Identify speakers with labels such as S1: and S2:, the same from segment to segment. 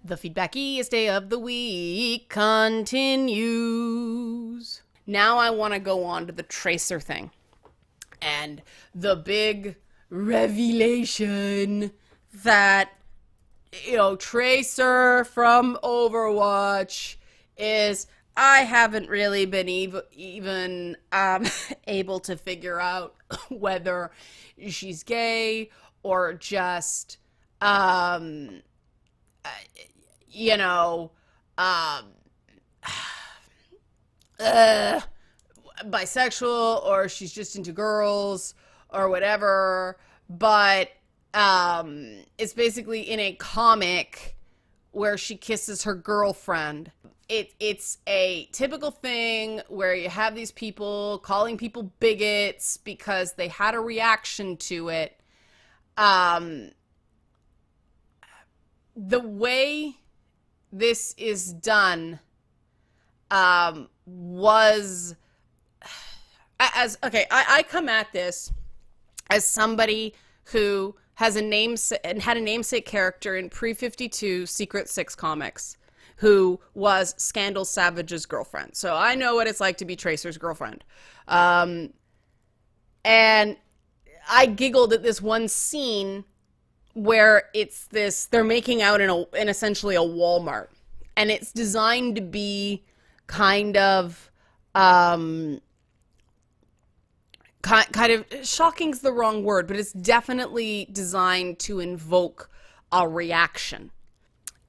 S1: The feedbackiest day of the week continues. Now I want to go on to the Tracer thing. And the big revelation that, Tracer from Overwatch is, I haven't really been even able to figure out whether she's gay or just, you know, um, bisexual, or she's just into girls or whatever. But it's basically in a comic where she kisses her girlfriend. It's a typical thing where you have these people calling people bigots because they had a reaction to it. The way this is done was I come at this as somebody who has had a namesake character in pre-52 Secret Six comics who was Scandal Savage's girlfriend. So I know what it's like to be Tracer's girlfriend. And I giggled at this one scene where they're making out in essentially a Walmart, and it's designed to be kind of shocking's the wrong word, but it's definitely designed to invoke a reaction.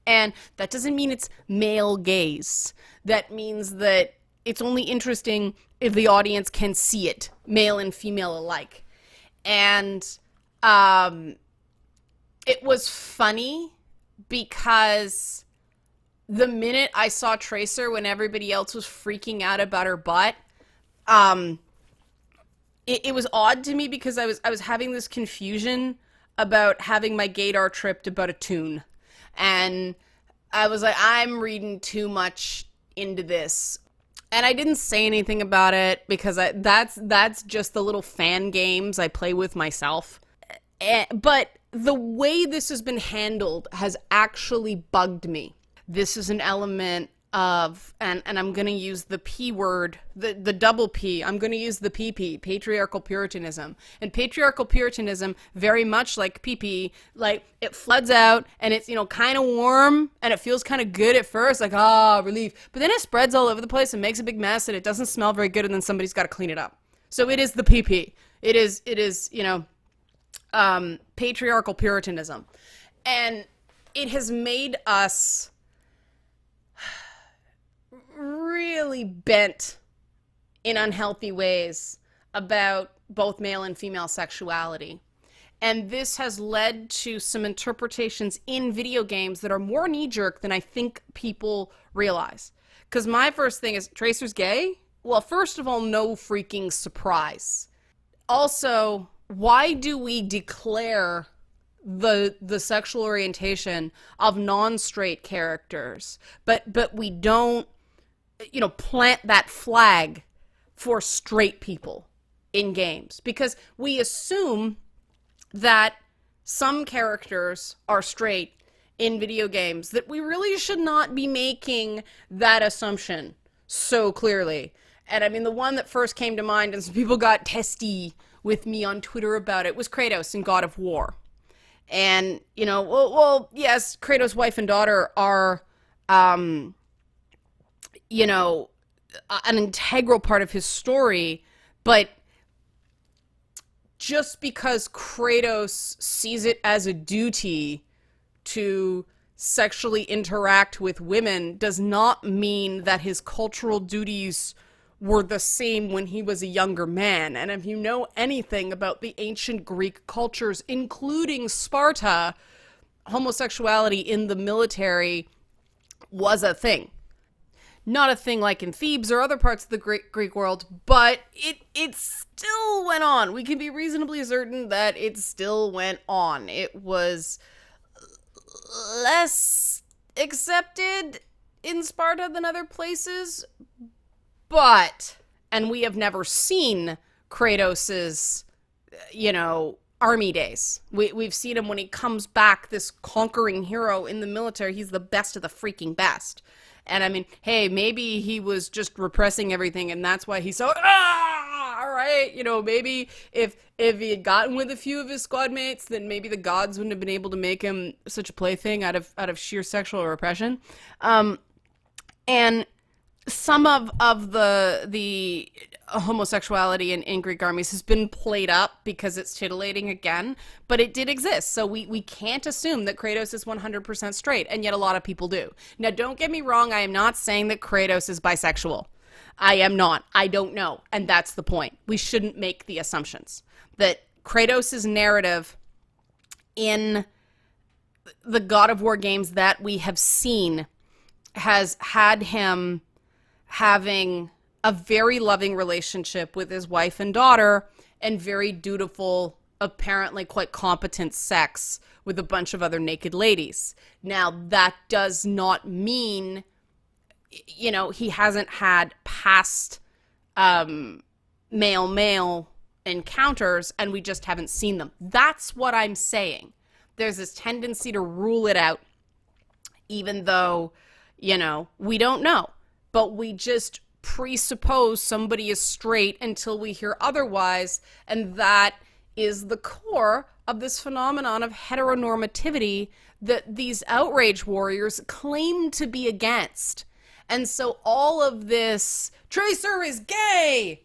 S1: And that doesn't mean it's male gaze. That means that it's only interesting if the audience can see it, male and female alike. And it was funny because the minute I saw Tracer when everybody else was freaking out about her butt, it was odd to me because I was having this confusion about having my gaydar tripped about a tune. And I was like, I'm reading too much into this. And I didn't say anything about it because that's just the little fan games I play with myself. But the way this has been handled has actually bugged me. This is an element of, and I'm going to use the P word, the double P. I'm going to use the PP, patriarchal puritanism. And patriarchal puritanism, very much like PP, like it floods out and it's, kind of warm and it feels kind of good at first, like, relief. But then it spreads all over the place and makes a big mess and it doesn't smell very good and then somebody's got to clean it up. So it is the PP. It is, patriarchal puritanism. And it has made us really bent in unhealthy ways about both male and female sexuality. And this has led to some interpretations in video games that are more knee-jerk than I think people realize. Because my first thing is, Tracer's gay? Well, first of all, no freaking surprise. Also, why do we declare the sexual orientation of non-straight characters, but we don't, plant that flag for straight people in games? Because we assume that some characters are straight in video games, that we really should not be making that assumption so clearly. And I mean, the one that first came to mind, and some people got testy with me on Twitter about it, was Kratos in God of War. And, well, yes, Kratos' wife and daughter are, an integral part of his story, but just because Kratos sees it as a duty to sexually interact with women does not mean that his cultural duties were the same when he was a younger man. And if you know anything about the ancient Greek cultures, including Sparta, homosexuality in the military was a thing. Not a thing like in Thebes or other parts of the Greek world, but it still went on. We can be reasonably certain that it still went on. It was less accepted in Sparta than other places, but, and we have never seen Kratos's, army days. We've seen him when he comes back, this conquering hero in the military. He's the best of the freaking best. And I mean, hey, maybe he was just repressing everything and that's why he's so, all right, you know, maybe if he had gotten with a few of his squad mates, then maybe the gods wouldn't have been able to make him such a plaything out of sheer sexual repression. And some of the homosexuality in Greek armies has been played up because it's titillating again, but it did exist. So we can't assume that Kratos is 100% straight, and yet a lot of people do. Now, don't get me wrong. I am not saying that Kratos is bisexual. I am not. I don't know. And that's the point. We shouldn't make the assumptions that Kratos' narrative in the God of War games that we have seen has had him having a very loving relationship with his wife and daughter and very dutiful, apparently quite competent sex with a bunch of other naked ladies. Now, that does not mean, you know, he hasn't had past male-male encounters and we just haven't seen them. That's what I'm saying. There's this tendency to rule it out, even though, you know, we don't know. But we just presuppose somebody is straight until we hear otherwise, and that is the core of this phenomenon of heteronormativity that these outrage warriors claim to be against. And so all of this, Tracer is gay,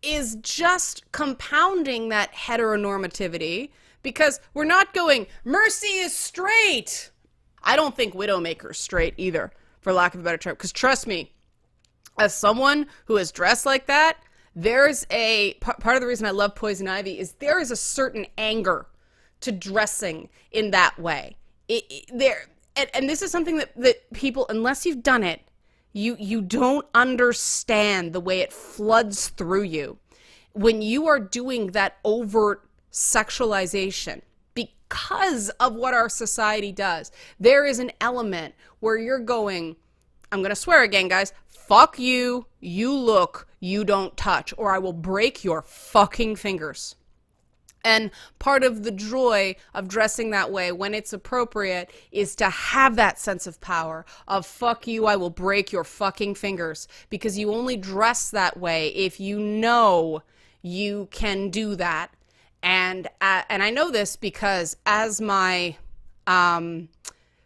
S1: is just compounding that heteronormativity, because we're not going, Mercy is straight. I don't think Widowmaker is straight either, for lack of a better term, because trust me, as someone who is dressed like that, there's a part of the reason I love Poison Ivy is there is a certain anger to dressing in that way. And this is something that people, unless you've done it, you don't understand the way it floods through you when you are doing that overt sexualization because of what our society does. There is an element where you're going, I'm going to swear again, guys, fuck you, you look, you don't touch, or I will break your fucking fingers. And part of the joy of dressing that way when it's appropriate is to have that sense of power of fuck you, I will break your fucking fingers, because you only dress that way if you know you can do that. And I know this because as my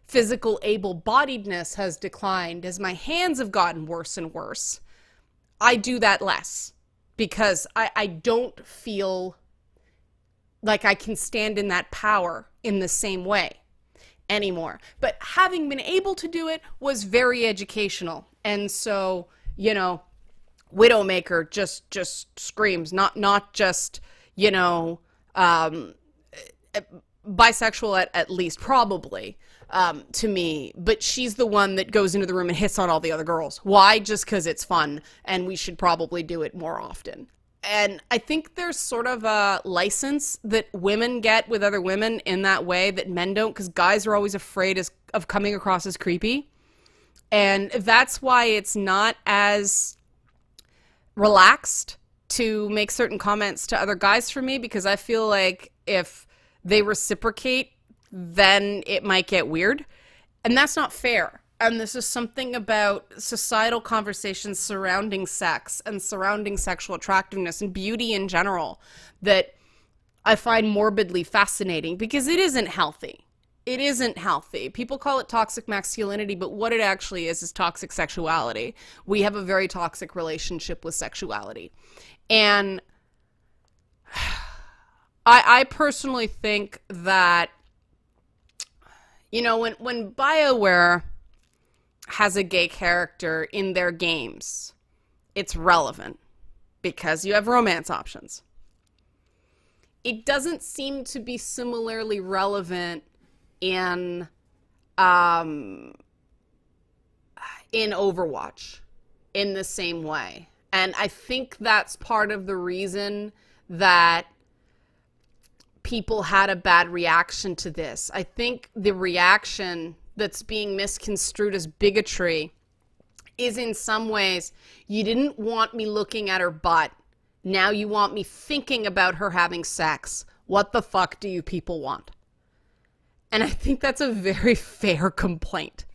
S1: physical able-bodiedness has declined, as my hands have gotten worse and worse, I do that less because I don't feel like I can stand in that power in the same way anymore. But having been able to do it was very educational. And so, you know, Widowmaker just screams, not just, you know, bisexual at least, probably, to me, but she's the one that goes into the room and hits on all the other girls. Why? Just because it's fun, and we should probably do it more often. And I think there's sort of a license that women get with other women in that way that men don't, because guys are always afraid of coming across as creepy. And that's why it's not as relaxed to make certain comments to other guys for me, because I feel like if they reciprocate, then it might get weird. And that's not fair. And this is something about societal conversations surrounding sex and surrounding sexual attractiveness and beauty in general that I find morbidly fascinating, because it isn't healthy. It isn't healthy. People call it toxic masculinity, but what it actually is toxic sexuality. We have a very toxic relationship with sexuality. And I personally think that, you know, when BioWare has a gay character in their games, it's relevant because you have romance options. It doesn't seem to be similarly relevant in Overwatch in the same way. And I think that's part of the reason that people had a bad reaction to this. I think the reaction that's being misconstrued as bigotry is in some ways, you didn't want me looking at her butt. Now you want me thinking about her having sex. What the fuck do you people want? And I think that's a very fair complaint.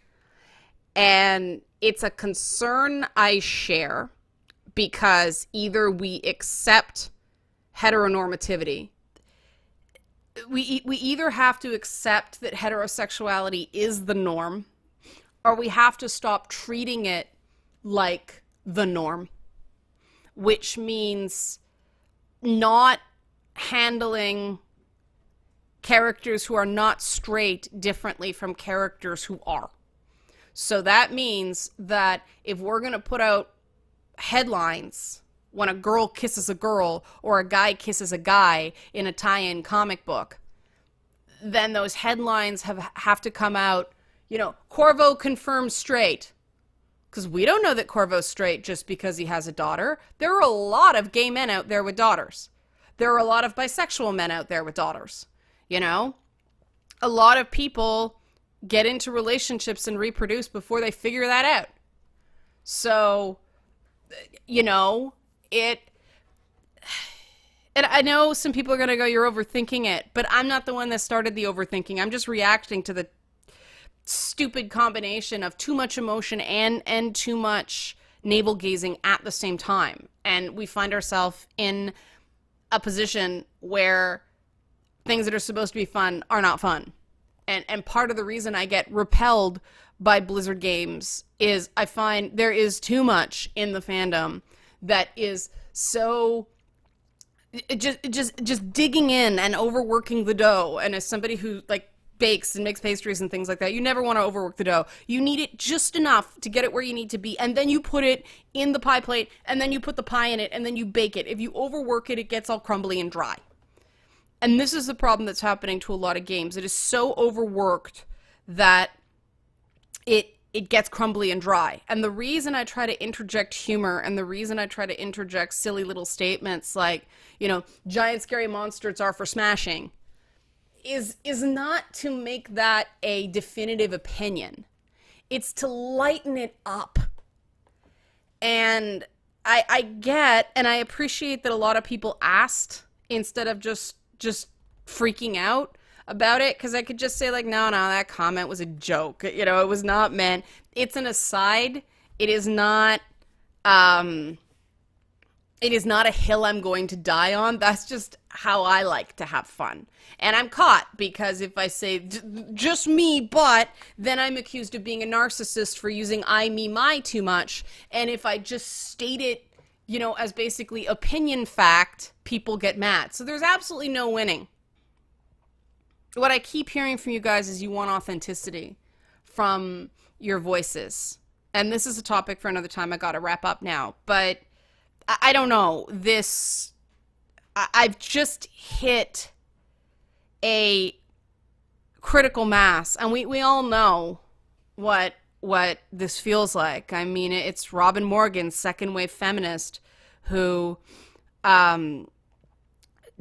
S1: And it's a concern I share because either we accept heteronormativity, we either have to accept that heterosexuality is the norm, or we have to stop treating it like the norm, which means not handling characters who are not straight differently from characters who are. So that means that if we're going to put out headlines when a girl kisses a girl or a guy kisses a guy in a tie-in comic book, then those headlines have to come out, you know, Corvo confirmed straight. Because we don't know that Corvo's straight just because he has a daughter. There are a lot of gay men out there with daughters. There are a lot of bisexual men out there with daughters. You know? A lot of people get into relationships and reproduce before they figure that out. So, you know, and I know some people are going to go, you're overthinking it, but I'm not the one that started the overthinking. I'm just reacting to the stupid combination of too much emotion and too much navel gazing at the same time. And we find ourselves in a position where things that are supposed to be fun are not fun. And part of the reason I get repelled by Blizzard games is I find there is too much in the fandom that is so just digging in and overworking the dough. And as somebody who like bakes and makes pastries and things like that, you never want to overwork the dough. You need it just enough to get it where you need to be, and then you put it in the pie plate, and then you put the pie in it, and then you bake it. If you overwork it, it gets all crumbly and dry. And this is the problem that's happening to a lot of games. It is so overworked that it gets crumbly and dry. And the reason I try to interject humor, and the reason I try to interject silly little statements like, you know, giant scary monsters are for smashing, is not to make that a definitive opinion. It's to lighten it up. And I get, and I appreciate that a lot of people asked instead of just freaking out about it, because I could just say like, no, that comment was a joke. You know, it was not meant. It's an aside. It is not a hill I'm going to die on. That's just how I like to have fun. And I'm caught because if I say just me, but then I'm accused of being a narcissist for using I, me, my too much. And if I just state it, you know, as basically opinion fact, people get mad. So there's absolutely no winning. What I keep hearing from you guys is you want authenticity from your voices. And this is a topic for another time. I got to wrap up now. But I don't know. I've just hit a critical mass. And we all know what this feels like. I mean, it's Robin Morgan, second wave feminist, who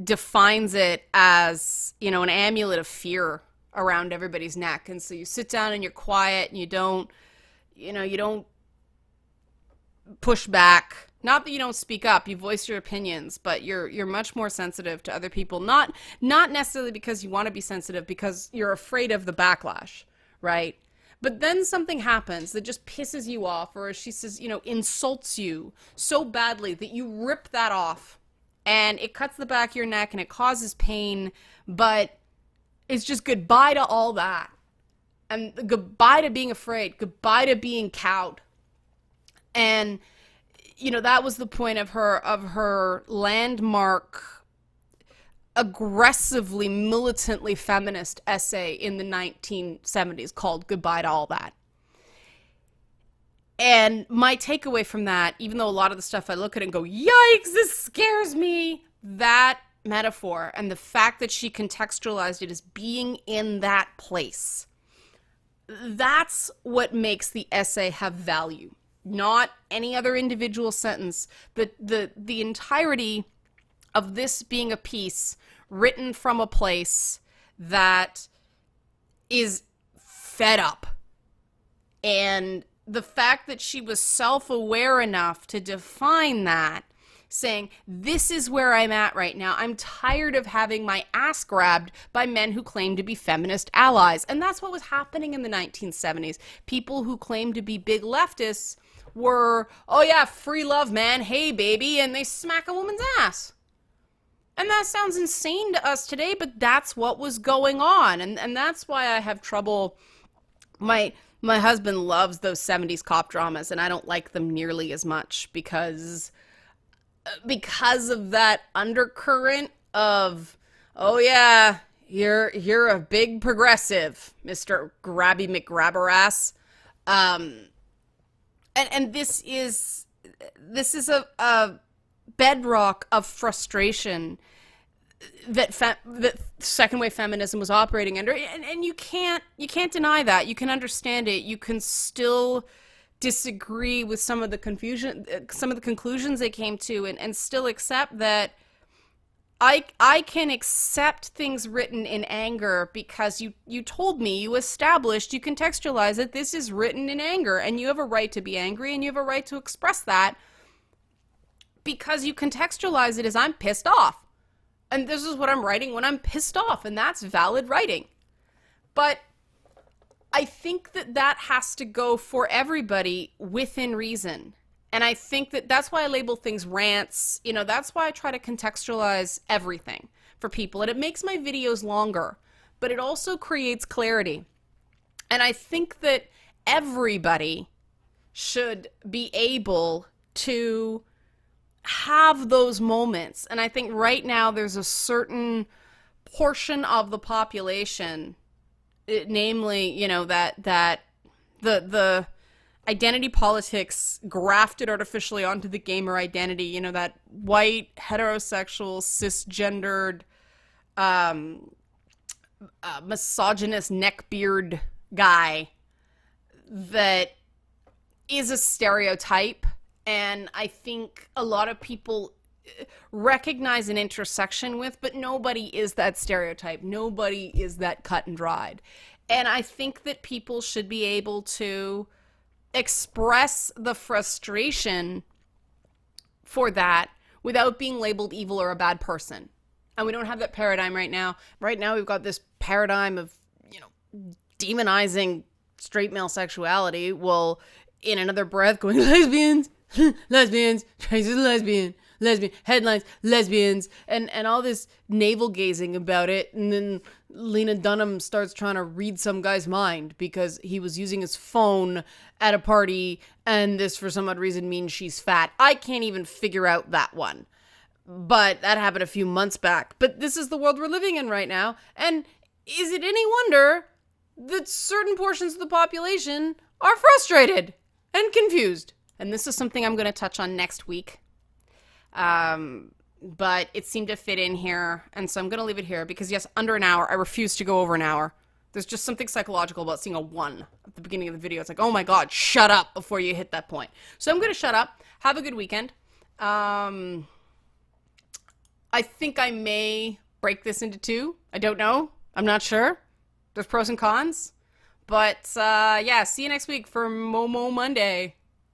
S1: defines it as, you know, an amulet of fear around everybody's neck. And so you sit down and you're quiet and you don't push back. Not that you don't speak up, you voice your opinions, but you're much more sensitive to other people. Not necessarily because you want to be sensitive, because you're afraid of the backlash, right? But then something happens that just pisses you off, or as she says, you know, insults you so badly that you rip that off. And it cuts the back of your neck and it causes pain, but it's just goodbye to all that. And goodbye to being afraid, goodbye to being cowed. And, you know, that was the point of her landmark, aggressively, militantly feminist essay in the 1970s called Goodbye to All That. And my takeaway from that, even though a lot of the stuff I look at and go, yikes, this scares me, that metaphor and the fact that she contextualized it as being in that place, that's what makes the essay have value, not any other individual sentence. The entirety of this being a piece written from a place that is fed up, and the fact that she was self-aware enough to define that saying, this is where I'm at right now. I'm tired of having my ass grabbed by men who claim to be feminist allies. And that's what was happening in the 1970s. People who claimed to be big leftists were, oh yeah, free love, man, hey baby, and they smack a woman's ass. And that sounds insane to us today, but that's what was going on. And that's why I have trouble. My husband loves those 70s cop dramas, and I don't like them nearly as much because of that undercurrent of, oh yeah, you're a big progressive, Mr. Grabby McGrabberass. And this is a bedrock of frustration that second wave feminism was operating under, and you can't deny that. You can understand it. You can still disagree with some of the conclusions they came to, and still accept that I can accept things written in anger because you told me, you established, you contextualize it. This is written in anger, and you have a right to be angry, and you have a right to express that because you contextualize it as I'm pissed off. And this is what I'm writing when I'm pissed off, and that's valid writing. But I think that has to go for everybody within reason. And I think that's why I label things rants. That's why I try to contextualize everything for people. And it makes my videos longer, but it also creates clarity. And I think that everybody should be able to have those moments. And I think right now there's a certain portion of the population, namely, that the identity politics grafted artificially onto the gamer identity, that white, heterosexual, cisgendered, misogynist neckbeard guy that is a stereotype. And I think a lot of people recognize an intersection with, but nobody is that stereotype. Nobody is that cut and dried. And I think that people should be able to express the frustration for that without being labeled evil or a bad person. And we don't have that paradigm right now. Right now we've got this paradigm of, demonizing straight male sexuality, while in another breath going, lesbians, lesbians, trans is lesbian, headlines, lesbians, and all this navel gazing about it. And then Lena Dunham starts trying to read some guy's mind because he was using his phone at a party, and this for some odd reason means she's fat. I can't even figure out that one. But that happened a few months back. But this is the world we're living in right now. And is it any wonder that certain portions of the population are frustrated and confused? And this is something I'm going to touch on next week. But it seemed to fit in here, and so I'm going to leave it here because, yes, under an hour. I refuse to go over an hour. There's just something psychological about seeing a 1 at the beginning of the video. It's like, oh my God, shut up before you hit that point. So I'm going to shut up. Have a good weekend. I think I may break this into 2. I don't know. I'm not sure. There's pros and cons. But, yeah, see you next week for Momo Monday.